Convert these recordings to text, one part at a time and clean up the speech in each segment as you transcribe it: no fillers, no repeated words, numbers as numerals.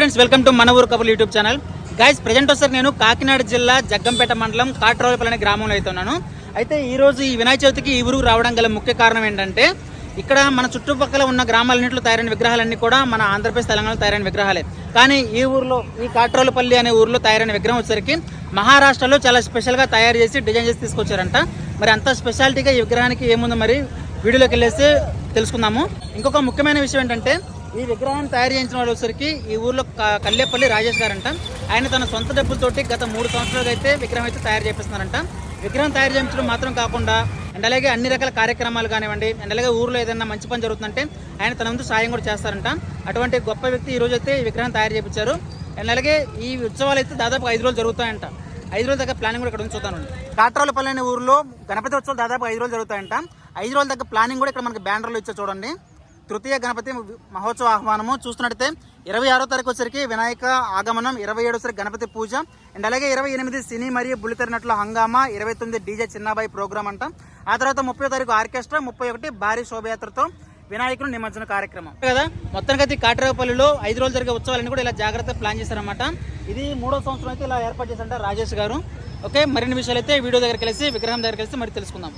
Friends, welcome to మన ఊరు కబుర్లు యూట్యూబ్ ఛానల్. గైస్, ప్రజెంట్ వస్తారు నేను కాకినాడ జిల్లా జగ్గంపేట మండలం కాట్రోలపల్లి అనే గ్రామంలో అయితే ఉన్నాను. అయితే ఈ రోజు ఈ వినాయక చవితికి ఈ ఊరుకు రావడం గల ముఖ్య కారణం ఏంటంటే, ఇక్కడ మన చుట్టుపక్కల ఉన్న గ్రామాలన్నింటిలో తయారైన విగ్రహాలన్నీ కూడా మన ఆంధ్రప్రదేశ్ తెలంగాణలో తయారైన విగ్రహాలే. కానీ ఈ ఊర్లో, ఈ కాట్రోలపల్లి అనే ఊర్లో తయారైన విగ్రహం వచ్చేసరికి మహారాష్ట్రలో చాలా స్పెషల్గా తయారు చేసి డిజైన్ చేసి తీసుకొచ్చారంట. మరి అంత స్పెషాలిటీగా ఈ విగ్రహానికి ఏముందో మరి వీడియోలోకి వెళ్ళేసి తెలుసుకుందాము. ఇంకొక ముఖ్యమైన విషయం ఏంటంటే, ఈ విగ్రహాన్ని తయారు చేయించిన వాళ్ళు వచ్చరికి ఈ ఊర్లో కల్లేపల్లి రాజేష్ గారంట. ఆయన తన సొంత డబ్బులతోటి గత 3 సంవత్సరాలుగా అయితే విగ్రహం అయితే తయారు చేపిస్తున్నారంట. విగ్రహం తయారు చేయించడం మాత్రం కాకుండా అండ్ అలాగే అన్ని రకాల కార్యక్రమాలు కానివ్వండి, అండ్ అలాగే ఊర్లో ఏదైనా మంచి పని జరుగుతుందంటే ఆయన తన ముందు సాయం కూడా చేస్తారంట. అటువంటి గొప్ప వ్యక్తి ఈ రోజు అయితే ఈ విగ్రహం తయారు చేయించారు. అండ్ అలాగే ఈ ఉత్సవాలు అయితే దాదాపు 5 రోజులు జరుగుతాయంట. 5 రోజుల దగ్గర ప్లానింగ్ కూడా ఇక్కడ చూద్దాను. కాట్రోలపల్లి అనే ఊర్లో గణపతి ఉత్సవాలు దాదాపు 5 రోజులు జరుగుతాయంట. 5 రోజుల దగ్గర ప్లానింగ్ కూడా ఇక్కడ మనకి బ్యానర్లు ఇచ్చా చూడండి. తృతీయ గణపతి మహోత్సవ ఆహ్వానము చూస్తున్నట్టయితే 26వ తారీఖు వచ్చరికి వినాయక ఆగమనం, 27 వచ్చరికి గణపతి పూజ, అండ్ అలాగే 28 సినీ మరియు బుల్లితెరనట్ల హంగామా, 29 డీజే చిన్నాబాయి ప్రోగ్రామ్ అంట. ఆ తర్వాత 30వ తారీఖు ఆర్కెస్ట్రా, 31 భారీ శోభయాత్రతో వినాయకుడు నిమజ్జన కార్యక్రమం కదా. మొత్తానికి కాట్రోలపల్లిలో 5 రోజులు జరిగే ఉత్సవాలను కూడా ఇలా జాగ్రత్తగా ప్లాన్ చేశారన్నమాట. ఇది 3వ సంవత్సరం అయితే ఇలా ఏర్పాటు చేశారంట రాజేష్ గారు. ఓకే, మరిన్ని విషయాలు అయితే వీడియో దగ్గర కలిసి విగ్రహం దగ్గర కలిసి మరి తెలుసుకుందాం.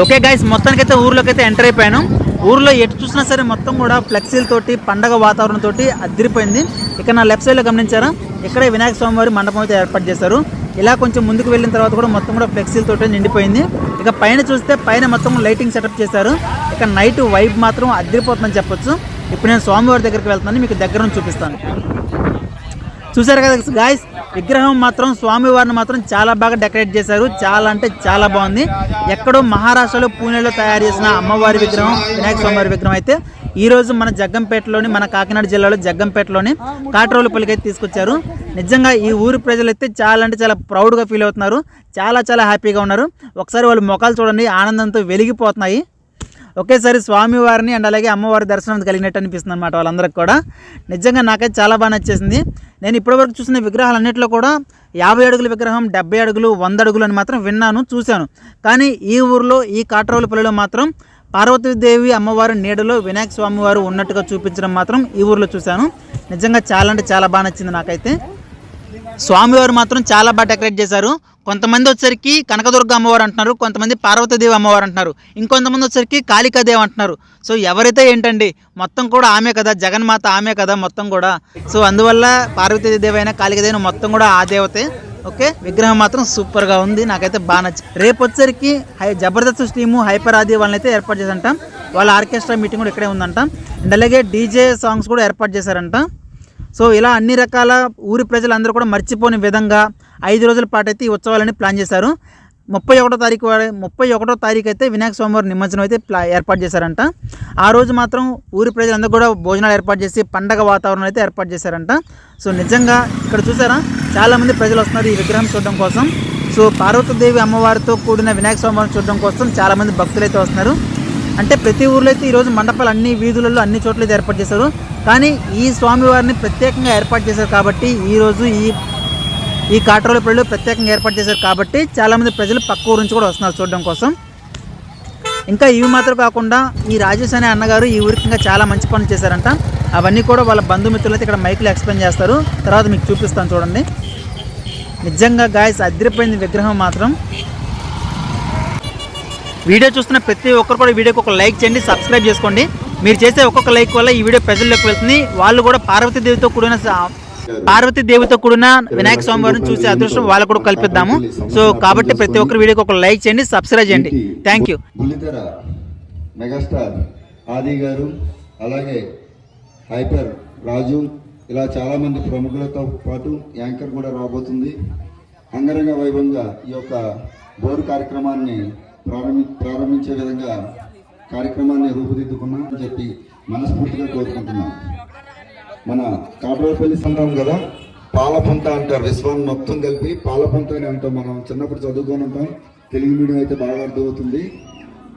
ఓకే గైస్, మొత్తానికి అయితే ఊర్లోకి అయితే ఎంటర్ అయిపోయాను. ఊర్లో ఎటు చూసినా సరే మొత్తం కూడా ఫ్లెక్సీలతోటి పండగ వాతావరణంతో అదిరిపోయింది. ఇక్కడ నా లెఫ్ట్ సైడ్లో గమనించారా, ఇక్కడే వినాయక స్వామి వారి మండపం అయితే ఏర్పాటు చేశారు. ఇలా కొంచెం ముందుకు వెళ్ళిన తర్వాత కూడా మొత్తం కూడా ఫ్లెక్సీలతోటి నిండిపోయింది. ఇక పైన చూస్తే పైన మొత్తం లైటింగ్ సెటప్ చేశారు. ఇక నైట్ వైబ్ మాత్రం అదిరిపోతుందని చెప్పొచ్చు. ఇప్పుడు నేను స్వామివారి దగ్గరికి వెళ్తున్నాను, మీకు దగ్గర నుంచి చూపిస్తాను. చూసారు కదా గాయస్, విగ్రహం మాత్రం స్వామివారిని మాత్రం చాలా బాగా డెకరేట్ చేశారు. చాలా అంటే చాలా బాగుంది. ఎక్కడో మహారాష్ట్రలో పూణేలో తయారు చేసిన అమ్మవారి విగ్రహం, వినాయక స్వామివారి విగ్రహం అయితే ఈ రోజు మన జగ్గంపేటలోని, మన కాకినాడ జిల్లాలో జగ్గంపేటలోని కాట్రోలపల్లికి అయితే తీసుకొచ్చారు. నిజంగా ఈ ఊరి ప్రజలు అయితే చాలా అంటే చాలా ప్రౌడ్గా ఫీల్ అవుతున్నారు. చాలా చాలా హ్యాపీగా ఉన్నారు. ఒకసారి వాళ్ళ ముఖాలు చూడండి, ఆనందంతో వెలిగిపోతున్నాయి. ఒకేసారి స్వామివారిని అండ్ అలాగే అమ్మవారి దర్శనం కలిగినట్టు అనిపిస్తుంది అనమాట వాళ్ళందరికీ కూడా. నిజంగా నాకైతే చాలా బాగా నచ్చేసింది. నేను ఇప్పటివరకు చూసిన విగ్రహాలన్నింటిలో కూడా 50 అడుగుల విగ్రహం, 70 అడుగులు, 100 అడుగులు అని మాత్రం విన్నాను, చూశాను. కానీ ఈ ఊరిలో, ఈ కాట్రోలపల్లిలో మాత్రం పార్వతీదేవి అమ్మవారి నీడలో వినాయక స్వామి వారు ఉన్నట్టుగా చూపించడం మాత్రం ఈ ఊరిలో చూశాను. నిజంగా చాలా అంటే చాలా బాగా నచ్చింది నాకైతే. స్వామివారు మాత్రం చాలా బాగా డెకరేట్ చేశారు. కొంతమంది వచ్చరికి కనకదుర్గ అమ్మవారు అంటున్నారు, కొంతమంది పార్వతీదేవి అమ్మవారు అంటున్నారు, ఇంకొంతమంది వచ్చరికి కాళికాదేవి అంటున్నారు. సో ఎవరైతే ఏంటండి, మొత్తం కూడా ఆమె కదా, జగన్మాత ఆమె కదా మొత్తం కూడా. సో అందువల్ల పార్వతీదేవి అయినా కాళికాదేవి మొత్తం కూడా ఆ దేవతే. ఓకే, విగ్రహం మాత్రం సూపర్గా ఉంది, నాకైతే బాగా నచ్చింది. రేపు వచ్చరికి జబర్దస్త్ టీము హైపర్ ఆది వాళ్ళని అయితే ఏర్పాటు చేశారంట. వాళ్ళ ఆర్కెస్ట్రా మీటింగ్ కూడా ఇక్కడే ఉందంట. అండ్ అలాగే డీజే సాంగ్స్ కూడా ఏర్పాటు చేశారంట. సో ఇలా అన్ని రకాల ఊరి ప్రజలందరూ కూడా మర్చిపోని విధంగా 5 రోజుల పాటు అయితే ఈ ఉత్సవాలని ప్లాన్ చేశారు. 31వ తారీఖు అయితే వినాయక స్వామివారి నిమజ్జనం అయితే ఏర్పాటు చేశారంట. ఆ రోజు మాత్రం ఊరి ప్రజలందరూ కూడా భోజనాలు ఏర్పాటు చేసి పండగ వాతావరణం అయితే ఏర్పాటు చేశారంట. సో నిజంగా ఇక్కడ చూసారా, చాలామంది ప్రజలు వస్తున్నారు ఈ విగ్రహం చూడడం కోసం. సో పార్వతీదేవి అమ్మవారితో కూడిన వినాయక స్వామివారిని చూడడం కోసం చాలామంది భక్తులు అయితే వస్తున్నారు. అంటే ప్రతి ఊర్లో అయితే ఈరోజు మండపాలు అన్ని వీధులలో, అన్ని చోట్ల అయితే ఏర్పాటు చేశారు. కానీ ఈ స్వామివారిని ప్రత్యేకంగా ఏర్పాటు చేశారు కాబట్టి, ఈరోజు ఈ కాట్రోలపల్లిలో ప్రత్యేకంగా ఏర్పాటు చేశారు కాబట్టి చాలామంది ప్రజలు పక్క ఊరు నుంచి కూడా వస్తున్నారు చూడడం కోసం. ఇంకా ఇవి మాత్రం కాకుండా ఈ రాజేష్ అనే అన్నగారు ఈ ఊరికి ఇంకా చాలా మంచి పనులు చేశారంట. అవన్నీ కూడా వాళ్ళ బంధుమిత్రులు అయితే ఇక్కడ మైక్లో ఎక్స్ప్లెయిన్ చేస్తారు, తర్వాత మీకు చూపిస్తాను చూడండి. నిజంగా గాయస్ అదిరిపోయింది విగ్రహం మాత్రం. వీడియో చూస్తున్న ప్రతి ఒక్కరు కూడా వీడియోకి ఒక లైక్ చేయండి, సబ్స్క్రైబ్ చేసుకోండి. మీరు చేసే ఒక్కొక్క లైక్ వల్ల ఈ వీడియో ప్రజల్లోకి వెళ్తుంది. వాళ్ళు కూడా పార్వతీదేవితో కూడిన వినాయక స్వామి వారిని చూసే అదృష్టం వాళ్ళకు కూడా కల్పిద్దాము. సో కాబట్టి ప్రతి ఒక్కరు వీడియోకి ఒక లైక్ చేయండి, సబ్స్క్రైబ్ చేయండి. Thank you. బుల్లితెర మెగాస్టార్ ఆది గారు, అలాగే హైపర్ రాజు, ఇలా చాలా మంది ప్రముఖులతో పాటు యాంకర్ కూడా రాబోతుంది. అంగరంగ వైభవంగా ఈ యొక్క బోర్డు కార్యక్రమాన్ని ప్రారంభించే విధంగా కార్యక్రమాన్ని రూపుదిద్దుకున్నాం అని చెప్పి మనస్ఫూర్తిగా కోరుకుంటున్నాం. మన కాట్రోలపల్లి సంఘం కదా, పాలపుంత అంటారు, విశ్వాన్ని మొత్తం కలిపి పాలపుంత అని అంటాం. మనం చిన్నప్పుడు చదువుకొని ఉంటాం, తెలుగు మీడియం అయితే బాగా అర్థమవుతుంది.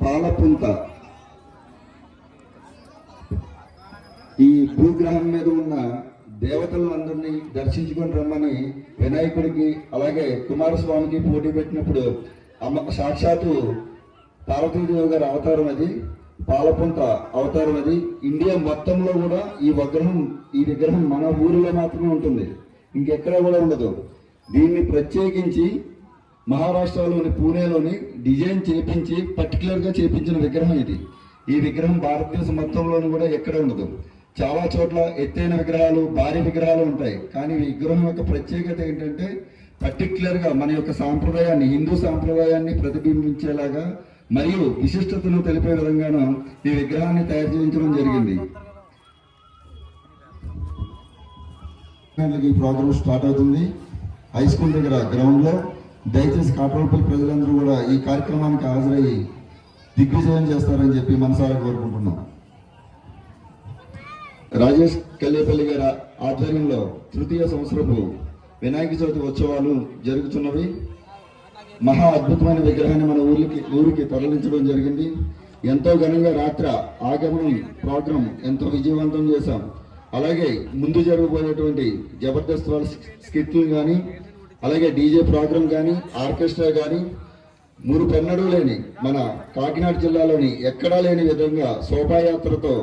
పాలపుంత ఈ భూగ్రహం మీద ఉన్న దేవతలందరినీ దర్శించుకొని రమ్మని వినాయకుడికి అలాగే కుమారస్వామికి పోటీ పెట్టినప్పుడు సాక్షాత్తు పార్వతీదేవి గారి అవతారం అది. పాలపుంత అవతారం అది. ఇండియా మొత్తంలో కూడా ఈ విగ్రహం మన ఊరిలో మాత్రమే ఉంటుంది, ఇంకెక్కడా కూడా ఉండదు. దీన్ని ప్రత్యేకించి మహారాష్ట్రలోని పూణేలోని డిజైన్ చేపించి పర్టికులర్గా చేపించిన విగ్రహం ఇది. ఈ విగ్రహం భారతదేశం మొత్తంలోనూ కూడా ఎక్కడ ఉండదు. చాలా చోట్ల ఎత్తైన విగ్రహాలు, భారీ విగ్రహాలు ఉంటాయి, కానీ ఈ విగ్రహం యొక్క ప్రత్యేకత ఏంటంటే పర్టికులర్గా మన యొక్క సాంప్రదాయాన్ని, హిందూ సాంప్రదాయాన్ని ప్రతిబింబించేలాగా మరియు విశిష్టతను తెలిపే విధంగాను ఈ విగ్రహాన్ని తయారు చేయించడం జరిగింది. ఈ ప్రోగ్రామ్ స్టార్ట్ అవుతుంది హై స్కూల్ దగ్గర గ్రౌండ్ లో. దయచేసి కాట్రోల్పల్లి ప్రజలందరూ కూడా ఈ కార్యక్రమానికి హాజరయ్యి దిగ్విజయం చేస్తారని చెప్పి మనసారా కోరుకుంటున్నాం. రాజేష్ కల్లేపల్లి గారి ఆధ్వర్యంలో తృతీయ సంవత్సరపు వినాయక చవితి ఉత్సవాలు జరుగుతున్నవి. మహా అద్భుతమైన విగ్రహాన్ని మన ఊరికి తరలించడం జరిగింది. ఎంతో ఘనంగా రాత్రి ఆగమనం ప్రోగ్రాం ఎంతో విజయవంతం చేశాం. అలాగే ముందు జరగబోయేటువంటి జబర్దస్త్ వాళ్ళ స్కిట్లు కానీ, అలాగే డీజే ప్రోగ్రాం కానీ, ఆర్కెస్ట్రా కానీ మురుపెన్నడూ లేని మన కాకినాడ జిల్లాలోని ఎక్కడా లేని విధంగా శోభాయాత్రతో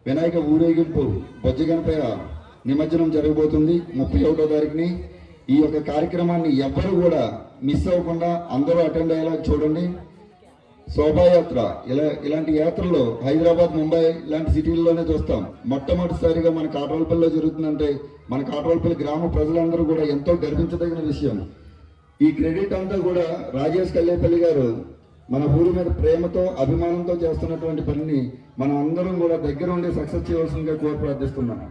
వినాయక ఊరేగింపు బొజ్జగనపై నిమజ్జనం జరగబోతుంది 31వ తారీఖుని. ఈ యొక్క కార్యక్రమాన్ని ఎవ్వరూ కూడా మిస్ అవ్వకుండా అందరూ అటెండ్ అయ్యేలా చూడండి. శోభాయాత్ర ఇలాంటి యాత్రలు హైదరాబాద్, ముంబై ఇలాంటి సిటీల్లోనే చూస్తాం. మొట్టమొదటిసారిగా మన కాట్రోల్పల్లిలో జరుగుతుందంటే మన కాట్రోల్పల్లి గ్రామ ప్రజలందరూ కూడా ఎంతో గర్వించదగిన విషయం. ఈ క్రెడిట్ అంతా కూడా రాజేష్ కల్లేపల్లి గారు మన ఊరి మీద ప్రేమతో, అభిమానంతో చేస్తున్నటువంటి పనిని మనం అందరం కూడా దగ్గర ఉండి సక్సెస్ చేయవలసిందిగా కోరి ప్రార్థిస్తున్నాను.